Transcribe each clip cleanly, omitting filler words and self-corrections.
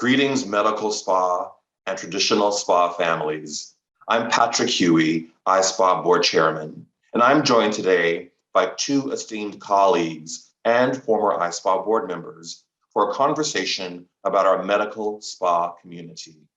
Greetings, medical spa and traditional spa families. I'm Patrick Huey, ISPA Board Chairman, and I'm joined today by two esteemed colleagues and former ISPA board members for a conversation about our medical spa community.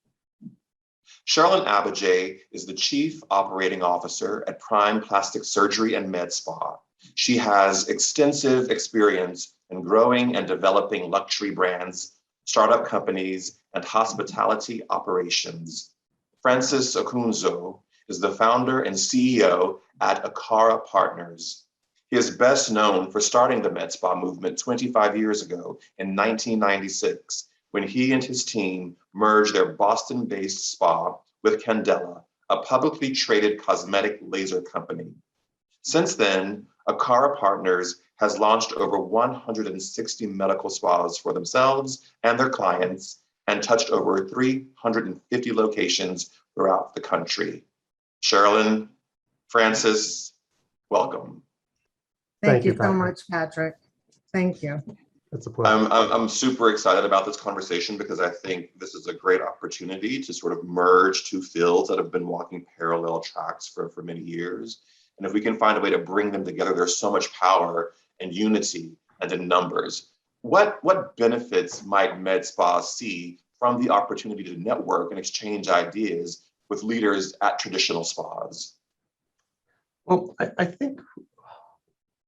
Sharilyn Abbajay is the Chief Operating Officer at Prime Plastic Surgery and MedSpa. She has extensive experience in growing and developing luxury brands, startup companies, and hospitality operations. Francis Acunzo is the founder and CEO at Acara Partners. He is best known for starting the MedSpa movement 25 years ago in 1996, when he and his team merged their Boston-based spa with Candela, a publicly traded cosmetic laser company. Since then, Acara Partners has launched over 160 medical spas for themselves and their clients and touched over 350 locations throughout the country. Sharilyn, Francis, welcome. Thank you so much, Patrick. Thank you. It's a pleasure. I'm super excited about this conversation because I think this is a great opportunity to sort of merge two fields that have been walking parallel tracks for many years. And if we can find a way to bring them together, there's so much power and unity and in numbers. What benefits might MedSpa see from the opportunity to network and exchange ideas with leaders at traditional spas? Well, I think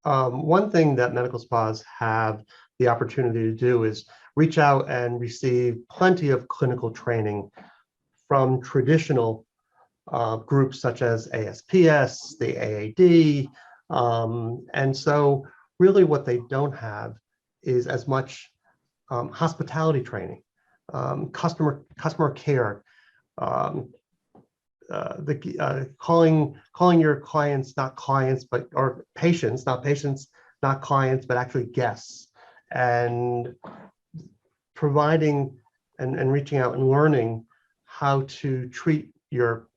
one thing that medical spas have the opportunity to do is reach out and receive plenty of clinical training from traditional groups such as ASPS, the AAD, and so really what they don't have is as much hospitality training, customer care, calling your clients not clients, or patients, not clients, but actually guests, and providing and reaching out and learning how to treat your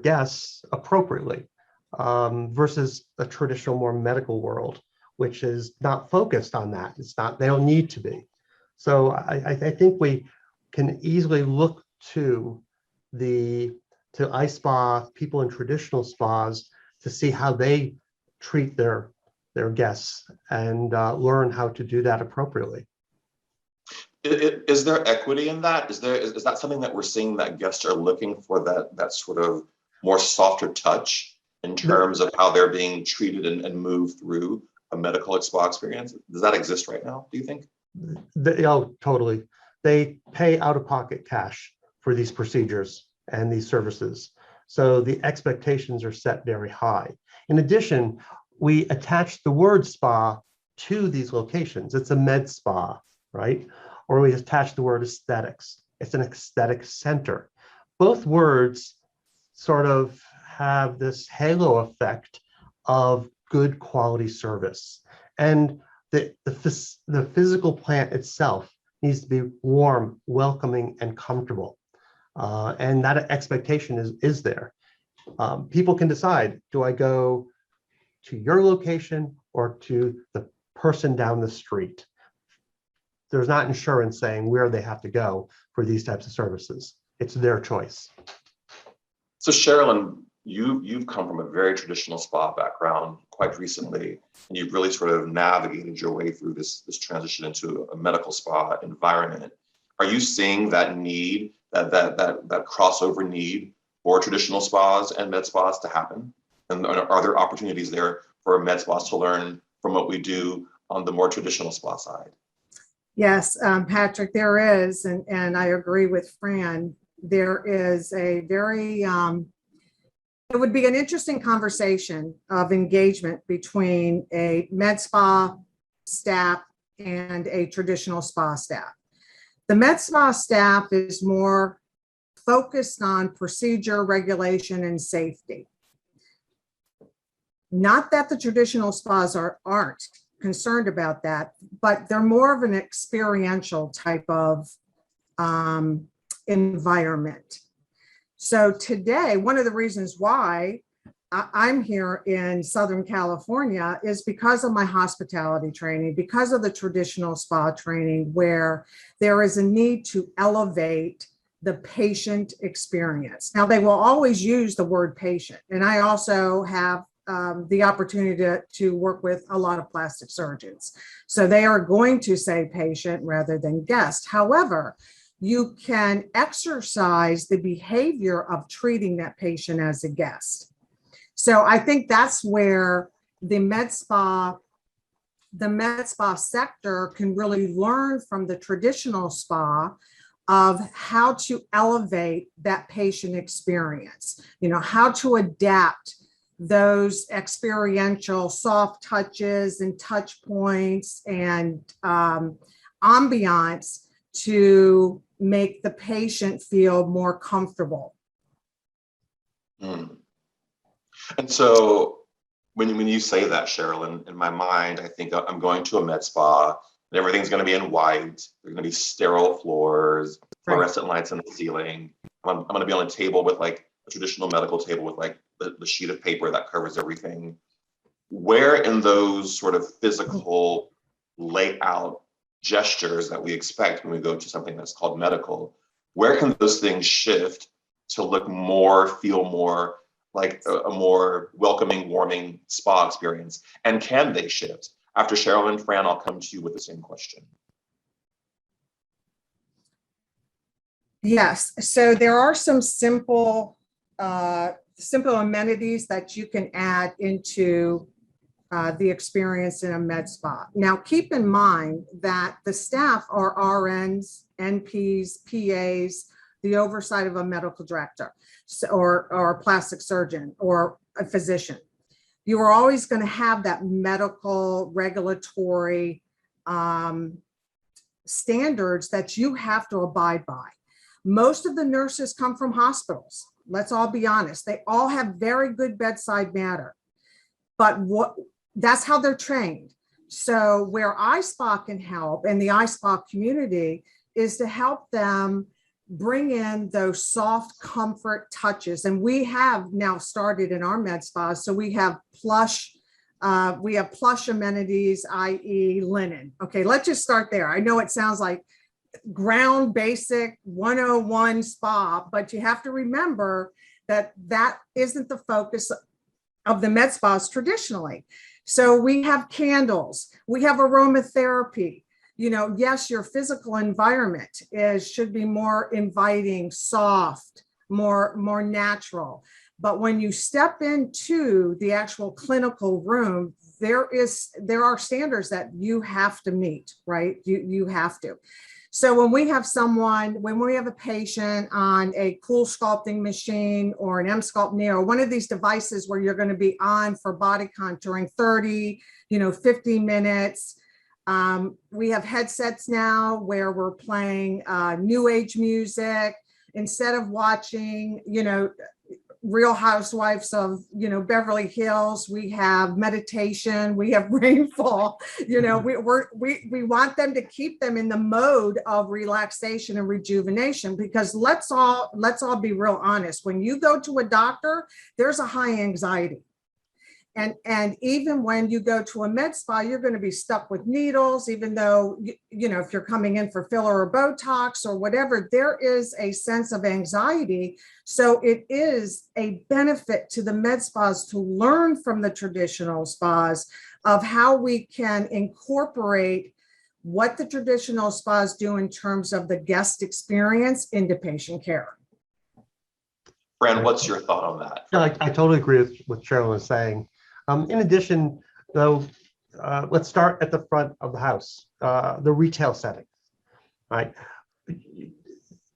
guests appropriately versus a traditional, more medical world, which is not focused on that. It's not, they don't need to be. So I think we can easily look to ISPA people in traditional spas to see how they treat their guests and learn how to do that appropriately. Is there equity in that? Is that something that we're seeing that guests are looking for, that sort of more softer touch in terms of how they're being treated and moved through a medical spa experience? Does that exist right now, do you think? Oh, totally. They pay out-of-pocket cash for these procedures and these services. So the expectations are set very high. In addition, we attach the word spa to these locations. It's a med spa, right? Or we attach the word aesthetics. It's an aesthetic center. Both words sort of have this halo effect of good quality service. And the physical plant itself needs to be warm, welcoming, and comfortable. And that expectation is there. People can decide, do I go to your location or to the person down the street? There's not insurance saying where they have to go for these types of services. It's their choice. So Sharilyn, you've come from a very traditional spa background quite recently, and you've really sort of navigated your way through this transition into a medical spa environment. Are you seeing that need, that crossover need for traditional spas and med spas to happen? And are there opportunities there for med spas to learn from what we do on the more traditional spa side? Yes, Patrick, there is, and I agree with Fran. There is a very, it would be an interesting conversation of engagement between a med spa staff and a traditional spa staff. The med spa staff is more focused on procedure, regulation, and safety. Not that the traditional spas aren't concerned about that, but they're more of an experiential type of environment. So today, one of the reasons why I'm here in Southern California is because of my hospitality training, because of the traditional spa training, where there is a need to elevate the patient experience. Now, they will always use the word patient. And I also have the opportunity to work with a lot of plastic surgeons. So they are going to say patient rather than guest. However, you can exercise the behavior of treating that patient as a guest. So I think that's where the med spa sector can really learn from the traditional spa of how to elevate that patient experience, how to adapt those experiential soft touches and touch points and ambiance to make the patient feel more comfortable. Mm. And so when you say that, Sharilyn, in my mind, I think I'm going to a med spa and everything's going to be in white. There's going to be sterile floors, fluorescent lights in the ceiling. I'm going to be on a table with like a traditional medical table with like the sheet of paper that covers everything. Where in those sort of physical layout gestures that we expect when we go to something that's called medical, where can those things shift to look more, feel more like a more welcoming, warming spa experience? And can they shift? After Sharilyn and Fran, I'll come to you with the same question. Yes, so there are some simple amenities that you can add into the experience in a med spa. Now, keep in mind that the staff are RNs, NPs, PAs, the oversight of a medical director or a plastic surgeon or a physician. You are always going to have that medical regulatory standards that you have to abide by. Most of the nurses come from hospitals. Let's all be honest. They all have very good bedside manner, but that's how they're trained. So where ISPA can help and the ISPA community is to help them bring in those soft comfort touches. And we have now started in our med spas. So we have plush amenities, i.e. linen. Okay, let's just start there. I know it sounds like ground basic 101 spa, but you have to remember that that isn't the focus of the med spas traditionally. So we have candles, we have aromatherapy. Yes, your physical environment should be more inviting, soft, more natural. But when you step into the actual clinical room, there are standards that you have to meet, right? You have to. So when we have a patient on a cool sculpting machine or an M-Sculpt Neo, one of these devices where you're going to be on for body contouring 30, 50 minutes. We have headsets now where we're playing new age music instead of watching, Real Housewives of, Beverly Hills. We have meditation, we have rainfall, we want them to keep them in the mode of relaxation and rejuvenation, because let's all be real honest. When you go to a doctor, there's a high anxiety. And even when you go to a med spa, you're going to be stuck with needles, even though, if you're coming in for filler or Botox or whatever, there is a sense of anxiety. So it is a benefit to the med spas to learn from the traditional spas of how we can incorporate what the traditional spas do in terms of the guest experience into patient care. Fran, what's your thought on that? Yeah, I totally agree with what Sharilyn is saying. In addition, though, let's start at the front of the house, the retail setting, right?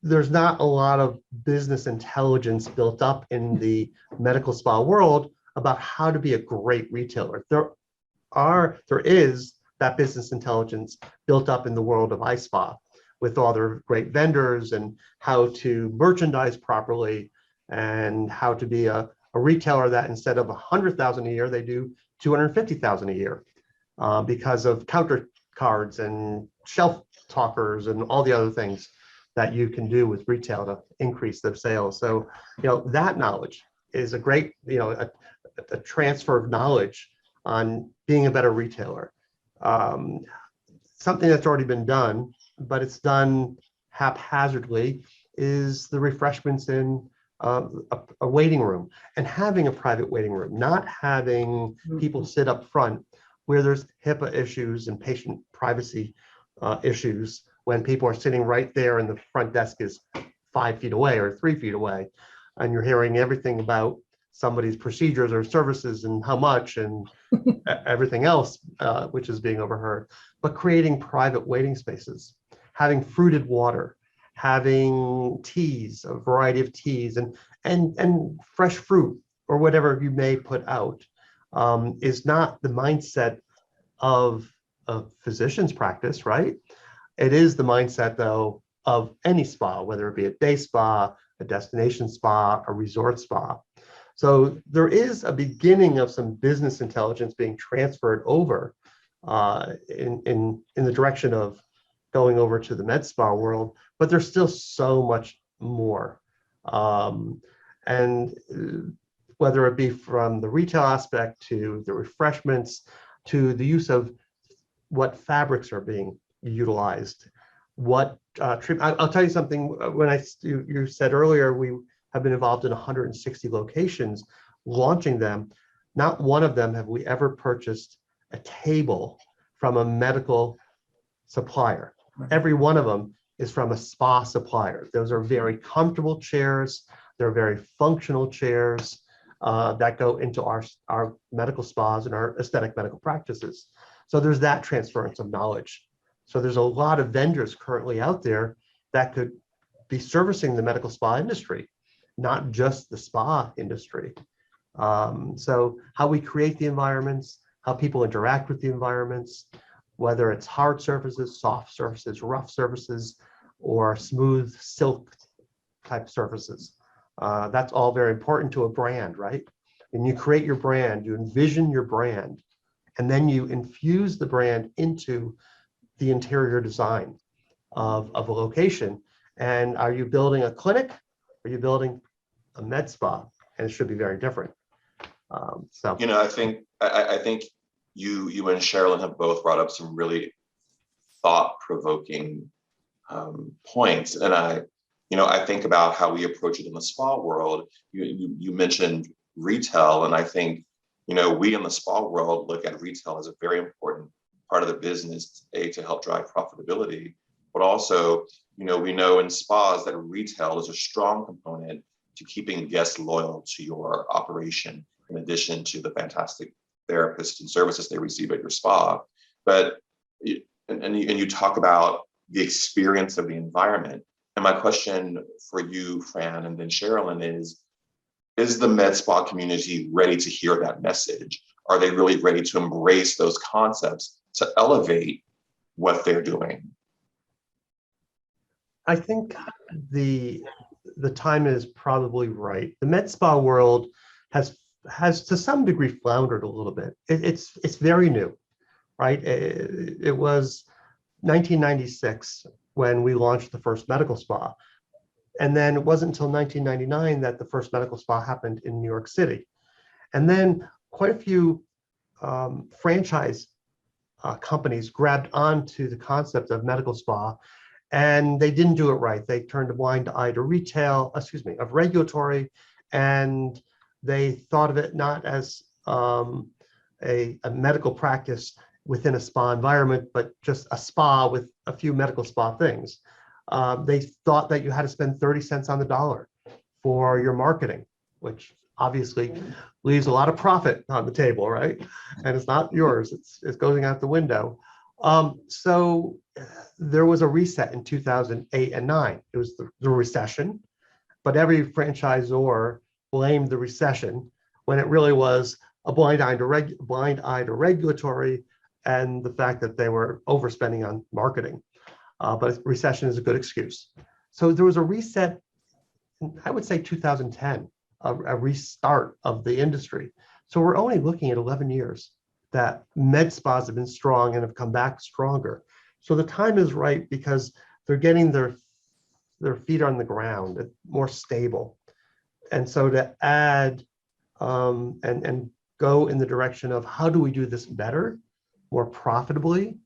There's not a lot of business intelligence built up in the medical spa world about how to be a great retailer. There is that business intelligence built up in the world of ISPA with all their great vendors and how to merchandise properly and how to be a retailer that instead of 100,000 a year, they do 250,000 a year because of counter cards and shelf talkers and all the other things that you can do with retail to increase their sales. So, that knowledge is a great, a transfer of knowledge on being a better retailer. Something that's already been done, but it's done haphazardly, is the refreshments in a waiting room, and having a private waiting room, not having people sit up front where there's HIPAA issues and patient privacy issues when people are sitting right there and the front desk is 5 feet away or 3 feet away, and you're hearing everything about somebody's procedures or services and how much and everything else, which is being overheard. But creating private waiting spaces, having fruited water, having teas, a variety of teas, and fresh fruit or whatever you may put out, is not the mindset of a physician's practice, right? It is the mindset, though, of any spa, whether it be a day spa, a destination spa, a resort spa. So there is a beginning of some business intelligence being transferred over in the direction of going over to the med spa world, but there's still so much more. And whether it be from the retail aspect to the refreshments to the use of what fabrics are being utilized, what treatment. I'll tell you something. When you said earlier, we have been involved in 160 locations, launching them. Not one of them have we ever purchased a table from a medical supplier. Every one of them is from a spa supplier. Those are very comfortable chairs. They're very functional chairs that go into our medical spas and our aesthetic medical practices. So there's that transference of knowledge. So there's a lot of vendors currently out there that could be servicing the medical spa industry, not just the spa industry. So how we create the environments, how people interact with the environments, whether it's hard surfaces, soft surfaces, rough surfaces, or smooth silk type surfaces. That's all very important to a brand, right? And you create your brand, you envision your brand, and then you infuse the brand into the interior design of a location. And are you building a clinic? Are you building a med spa? And it should be very different. So, you know, I think you and Sharilyn have both brought up some really thought-provoking points, and I think about how we approach it in the spa world. You mentioned retail, and I think we in the spa world look at retail as a very important part of the business, to help drive profitability, but also we know in spas that retail is a strong component to keeping guests loyal to your operation, in addition to the fantastic therapists and services they receive at your spa. But you talk about the experience of the environment. And my question for you, Fran, and then Sharilyn is the med spa community ready to hear that message? Are they really ready to embrace those concepts to elevate what they're doing? I think the time is probably right. The med spa world has to some degree floundered a little bit. It's very new, right? It was 1996 when we launched the first medical spa. And then it wasn't until 1999 that the first medical spa happened in New York City. And then quite a few franchise companies grabbed onto the concept of medical spa, and they didn't do it right. They turned a blind eye to of regulatory, and they thought of it not as a medical practice within a spa environment, but just a spa with a few medical spa things. They thought that you had to spend 30 cents on the dollar for your marketing, which obviously leaves a lot of profit on the table, right? And it's not yours, it's going out the window. So there was a reset in 2008 and 9. It was the recession, but every franchisor blamed the recession when it really was a blind eye to regulatory and the fact that they were overspending on marketing. But recession is a good excuse. So there was a reset, I would say 2010, a restart of the industry. So we're only looking at 11 years that med spas have been strong and have come back stronger. So the time is right because they're getting their feet on the ground, more stable. And so to add and go in the direction of how do we do this better, more profitably?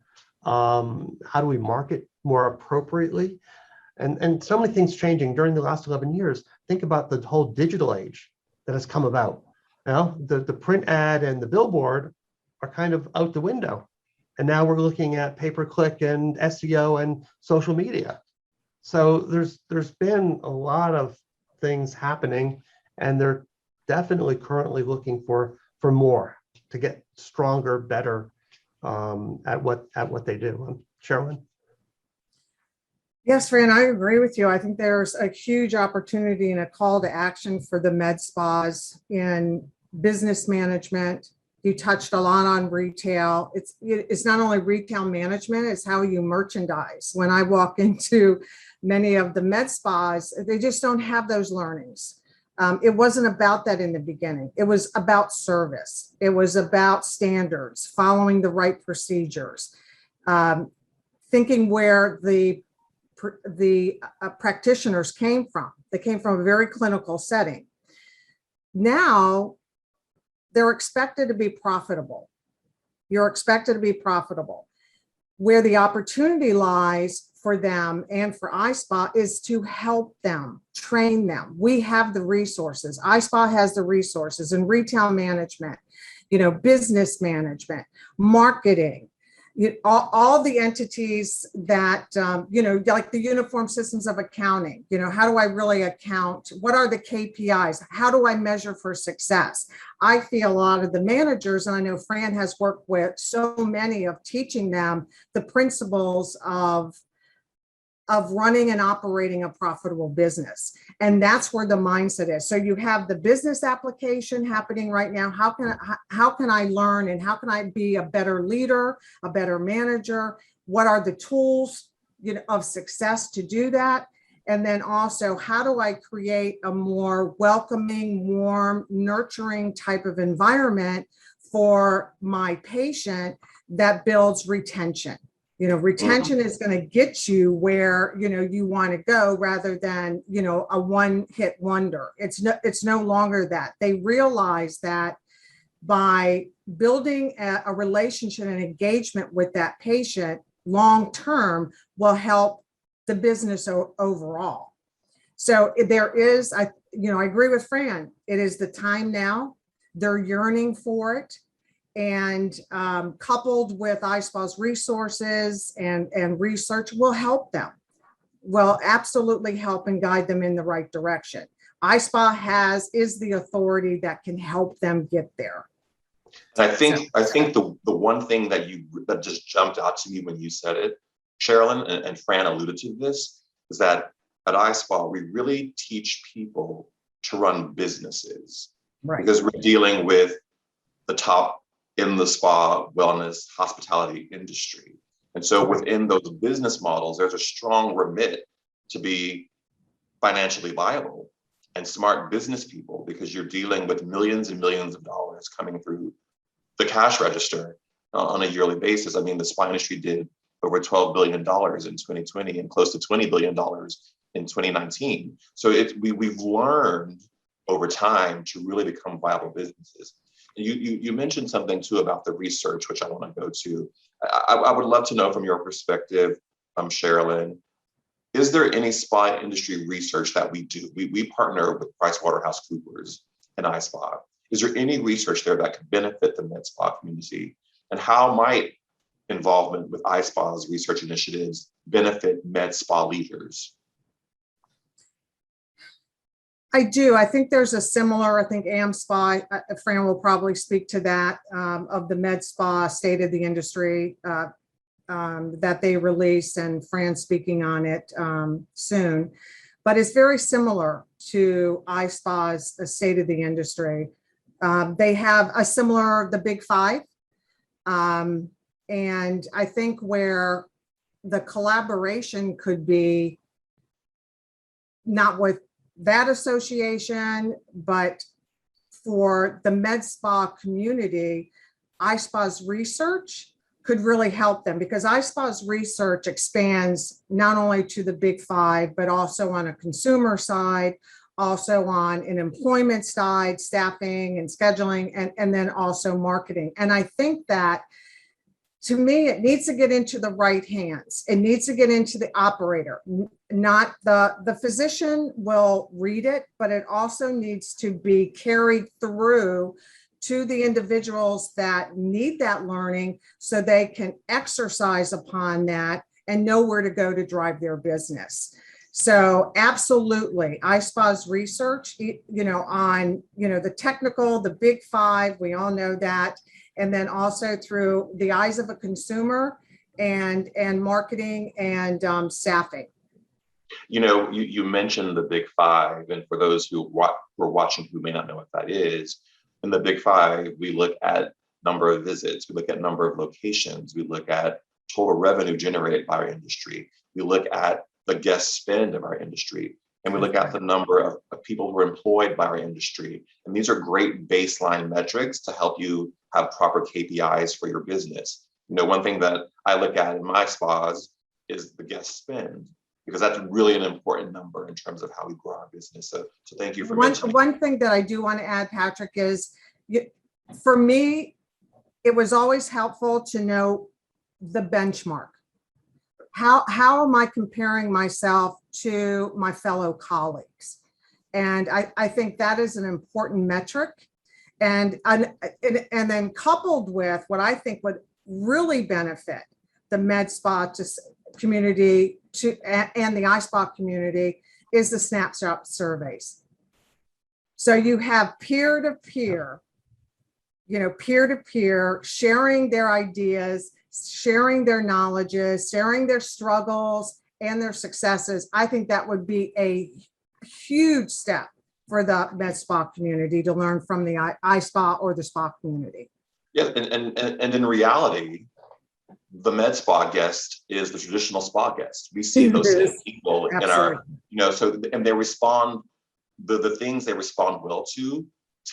How do we market more appropriately? And so many things changing during the last 11 years. Think about the whole digital age that has come about. The print ad and the billboard are kind of out the window. And now we're looking at pay-per-click and SEO and social media. So there's been a lot of things happening, and they're definitely currently looking for more to get stronger, better at what they do. Sharilyn? Yes, Fran, I agree with you. I think there's a huge opportunity and a call to action for the med spas in business management. You touched a lot on retail. It's not only retail management, it's how you merchandise. When I walk into many of the med spas, they just don't have those learnings. It wasn't about that in the beginning. It was about service. It was about standards, following the right procedures, thinking where the practitioners came from. They came from a very clinical setting. Now they're expected to be profitable. You're expected to be profitable. Where the opportunity lies for them and for ISPA is to help them, train them. We have the resources. ISPA has the resources in retail management, business management, marketing, all the entities that, like the uniform systems of accounting, how do I really account? What are the KPIs? How do I measure for success? I feel a lot of the managers, and I know Fran has worked with so many, of teaching them the principles of running and operating a profitable business. And that's where the mindset is. So you have the business application happening right now. How can I learn, and how can I be a better leader, a better manager? What are the tools, of success to do that? And then also, how do I create a more welcoming, warm, nurturing type of environment for my patient that builds retention? Retention is going to get you where, you want to go, rather than, a one-hit wonder. It's no longer that. They realize that by building a relationship and engagement with that patient long-term will help the business overall. So there is, I agree with Fran. It is the time now. They're yearning for it. And coupled with ISPA's resources and research will help them, will absolutely help and guide them in the right direction. ISPA is the authority that can help them get there. And I think the one thing that just jumped out to me when you said it, Sharilyn, and Fran alluded to this, is that at ISPA, we really teach people to run businesses. Right. Because we're dealing with the top in the spa, wellness, hospitality industry. And so within those business models, there's a strong remit to be financially viable and smart business people, because you're dealing with millions and millions of dollars coming through the cash register on a yearly basis. I mean, the spa industry did over $12 billion in 2020 and close to $20 billion in 2019. So we've learned over time to really become viable businesses. You mentioned something too about the research, which I want to go to. I would love to know from your perspective, Sharilyn, is there any spa industry research that we do? We partner with PricewaterhouseCoopers and ISPA. Is there any research there that could benefit the med spa community? And how might involvement with ISPA's research initiatives benefit med spa leaders? I do. I think there's a similar, I think AmSpa, Fran will probably speak to that, of the MedSpa State of the Industry that they released, and Fran speaking on it soon. But it's very similar to ISPA's State of the Industry. They have a similar, the Big Five. And I think where the collaboration could be, not with that association, but for the med spa community, ISPA's research could really help them, because ISPA's research expands not only to the Big Five, but also on a consumer side, also on an employment side, staffing and scheduling, and then also marketing. And I think that, to me, it needs to get into the right hands. It needs to get into the operator, not the physician will read it, but it also needs to be carried through to the individuals that need that learning so they can exercise upon that and know where to go to drive their business. So absolutely, ISPA's research, on, the technical, the big five, we all know that. And then also through the eyes of a consumer and marketing and staffing. You mentioned the big five, and for those who are watching who may not know what that is, in the big five, we look at number of visits, we look at number of locations, we look at total revenue generated by our industry, we look at the guest spend of our industry, and we look at the number of people who are employed by our industry. And these are great baseline metrics to help you have proper KPIs for your business. One thing that I look at in my spas is the guest spend, because that's really an important number in terms of how we grow our business. So thank you for mentioning. One thing that I do want to add, Patrick, is for me, it was always helpful to know the benchmark. How am I comparing myself to my fellow colleagues? And I think that is an important metric. And then coupled with what I think would really benefit the MedSpa community and the ISPA community is the snapshot surveys. So you have peer-to-peer sharing their ideas, sharing their knowledges, sharing their struggles and their successes. I think that would be a huge step for the MedSpa community to learn from the ISPA or the spa community. Yeah, and in reality, the MedSpa guest is the traditional spa guest. We see those same people in our, and they respond, the things they respond well to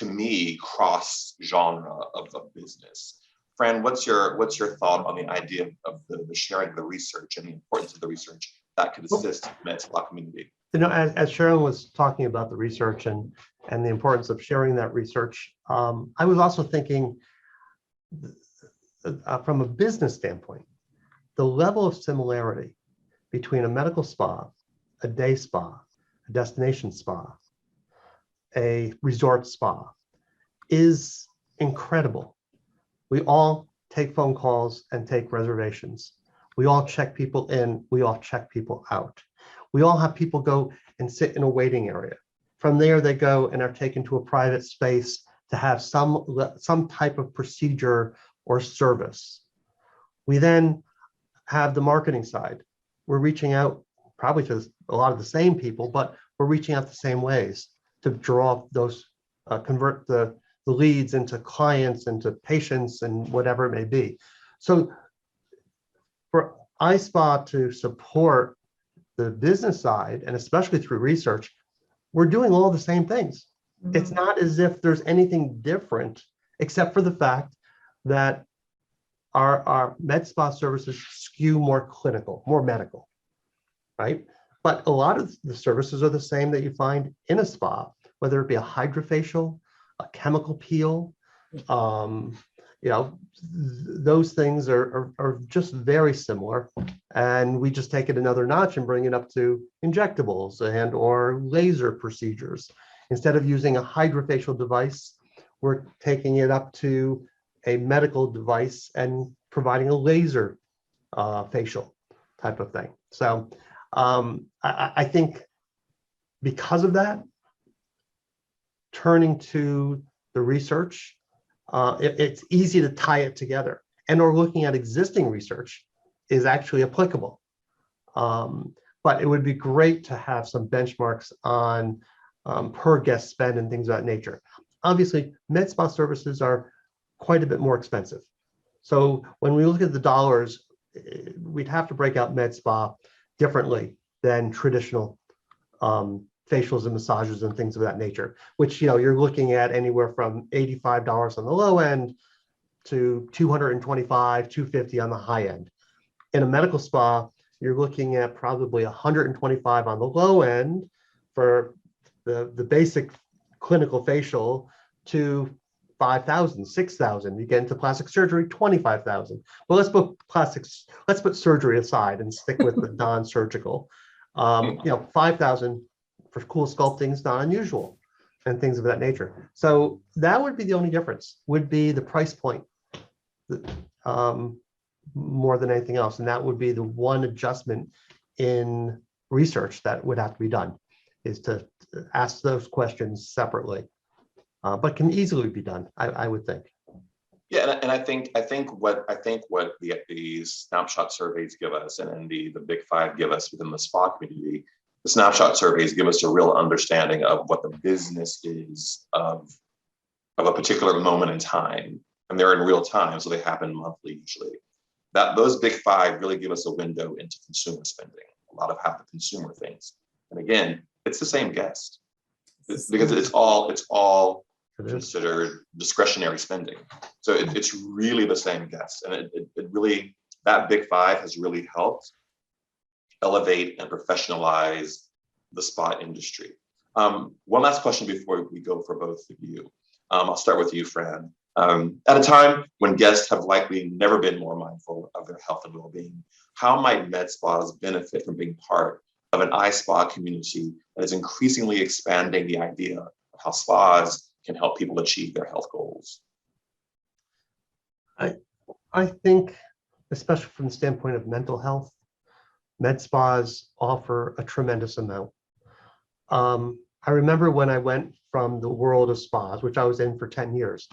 me, cross genre of business. Fran, what's your thought on the idea of the sharing of the research and the importance of the research that could assist the MedSpa community? As Sharilyn was talking about the research and the importance of sharing that research, I was also thinking from a business standpoint, the level of similarity between a medical spa, a day spa, a destination spa, a resort spa is incredible. We all take phone calls and take reservations. We all check people in, we all check people out. We all have people go and sit in a waiting area. From there, they go and are taken to a private space to have some type of procedure or service. We then have the marketing side. We're reaching out probably to a lot of the same people, but we're reaching out the same ways to draw those, convert the leads into clients, into patients, and whatever it may be. So for ISPA to support the business side, and especially through research, we're doing all the same things. Mm-hmm. It's not as if there's anything different, except for the fact that our MedSpa services skew more clinical, more medical, right? But a lot of the services are the same that you find in a spa, whether it be a hydrofacial, a chemical peel, those things are just very similar. And we just take it another notch and bring it up to injectables and or laser procedures. Instead of using a hydrofacial device, we're taking it up to a medical device and providing a laser facial type of thing. So I think because of that, turning to the research, it's easy to tie it together. And or looking at existing research is actually applicable. But it would be great to have some benchmarks on per guest spend and things of that nature. Obviously, MedSpa services are quite a bit more expensive. So when we look at the dollars, we'd have to break out MedSpa differently than traditional facials and massages and things of that nature, which you're looking at anywhere from $85 on the low end to $225, $250 on the high end. In a medical spa, you're looking at probably $125 on the low end for the basic clinical facial to 5,000, 6,000. You get into plastic surgery, 25,000. But let's put surgery aside and stick with the non-surgical. 5,000 for cool sculpting is not unusual, and things of that nature. So that would be the only difference, would be the price point, more than anything else. And that would be the one adjustment in research that would have to be done, is to ask those questions separately, but can easily be done, I would think. Yeah, and I think what the snapshot surveys give us, and the Big Five give us within the spa community, the snapshot surveys give us a real understanding of what the business is of a particular moment in time, and they're in real time, so they happen monthly usually. That those Big Five really give us a window into consumer spending, a lot of how the consumer thinks. And again, it's the same guest, because it's all considered discretionary spending. So it's really the same guest, and it really, that Big Five has really helped elevate and professionalize the spa industry. One last question before we go for both of you. I'll start with you, Fran. At a time when guests have likely never been more mindful of their health and well-being, how might med spas benefit from being part of an ISPA community that is increasingly expanding the idea of how spas can help people achieve their health goals? I think, especially from the standpoint of mental health, med spas offer a tremendous amount. I remember when I went from the world of spas, which I was in for 10 years,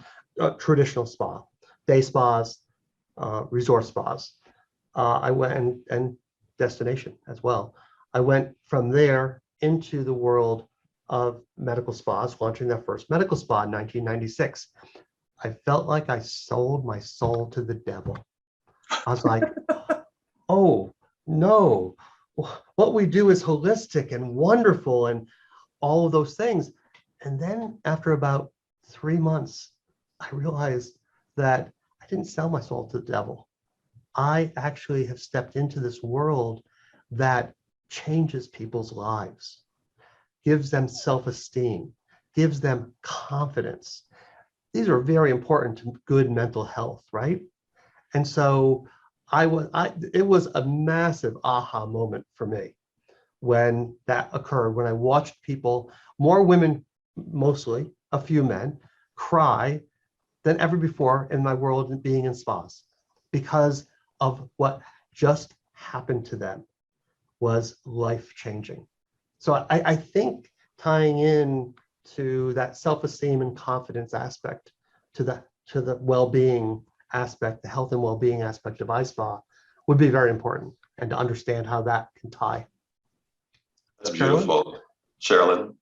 traditional spa, day spas, resort spas. I went and destination as well. I went from there into the world of medical spas, launching their first medical spa in 1996. I felt like I sold my soul to the devil. I was like, oh no, what we do is holistic and wonderful and all of those things. And then after about 3 months, I realized that I didn't sell my soul to the devil. I actually have stepped into this world that changes people's lives, gives them self-esteem, gives them confidence. These are very important to good mental health, right? And so it was a massive aha moment for me when that occurred, when I watched people, more women, mostly, a few men, cry than ever before in my world being in spas, because of what just happened to them was life-changing. So I think tying in to that self-esteem and confidence aspect, to the well-being aspect, the health and well-being aspect of iSpa would be very important, and to understand how that can tie. That's beautiful. Sharilyn?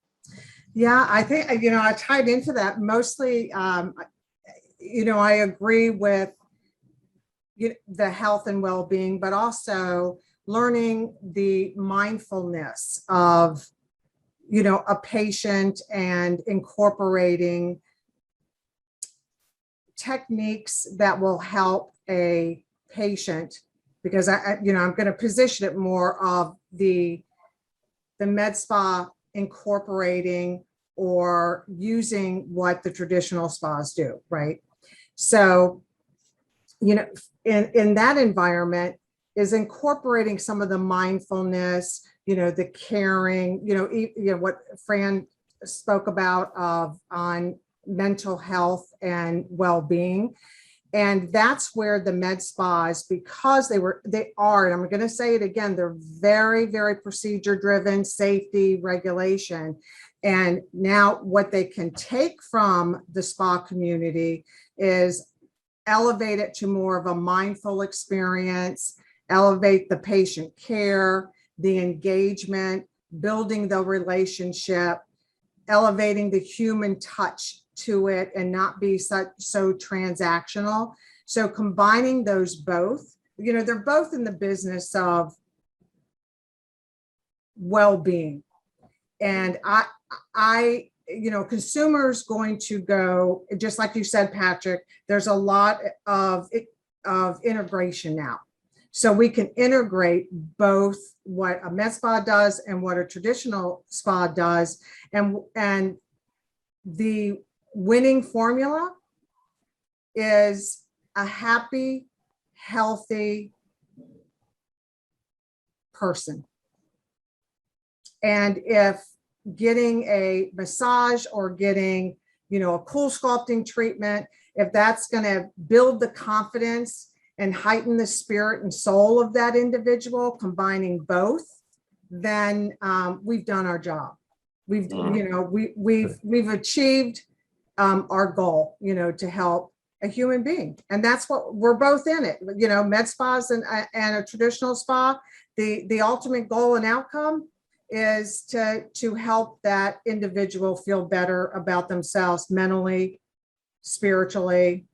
Yeah, I think, I tied into that mostly, I agree with the health and well-being, but also learning the mindfulness of, a patient and incorporating techniques that will help a patient, because I'm going to position it more of the med spa incorporating or using what the traditional spas do, right? So, in that environment is incorporating some of the mindfulness, the caring, what Fran spoke about on mental health and well-being. And that's where the med spas, because they are, and I'm going to say it again, they're very, very procedure driven, safety, regulation. And now what they can take from the spa community is elevate it to more of a mindful experience, elevate the patient care, the engagement, building the relationship, elevating the human touch to it, and not be so transactional. So combining those both, they're both in the business of well-being. And consumers going to go, just like you said, Patrick, there's a lot of integration now. So we can integrate both what a med spa does and what a traditional spa does. And the winning formula is a happy, healthy person. And if getting a massage or getting, a cool sculpting treatment, if that's going to build the confidence and heighten the spirit and soul of that individual, combining both, then we've done our job. We've achieved our goal, to help a human being, and that's what we're both in it. Med spas and a traditional spa. The ultimate goal and outcome is to help that individual feel better about themselves mentally, spiritually,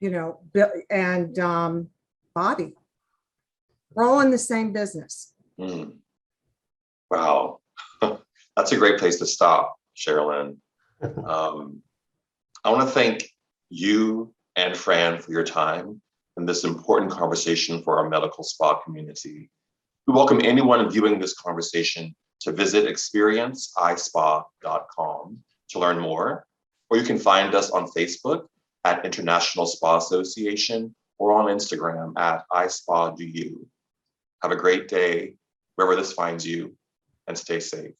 and body. We're all in the same business. Wow. That's a great place to stop, Sharilyn. I want to thank you and Fran for your time in this important conversation for our medical spa community. We welcome anyone viewing this conversation to visit experienceispa.com to learn more, or you can find us on Facebook at International Spa Association or on Instagram at ISPA Do You. Have a great day wherever this finds you, and stay safe.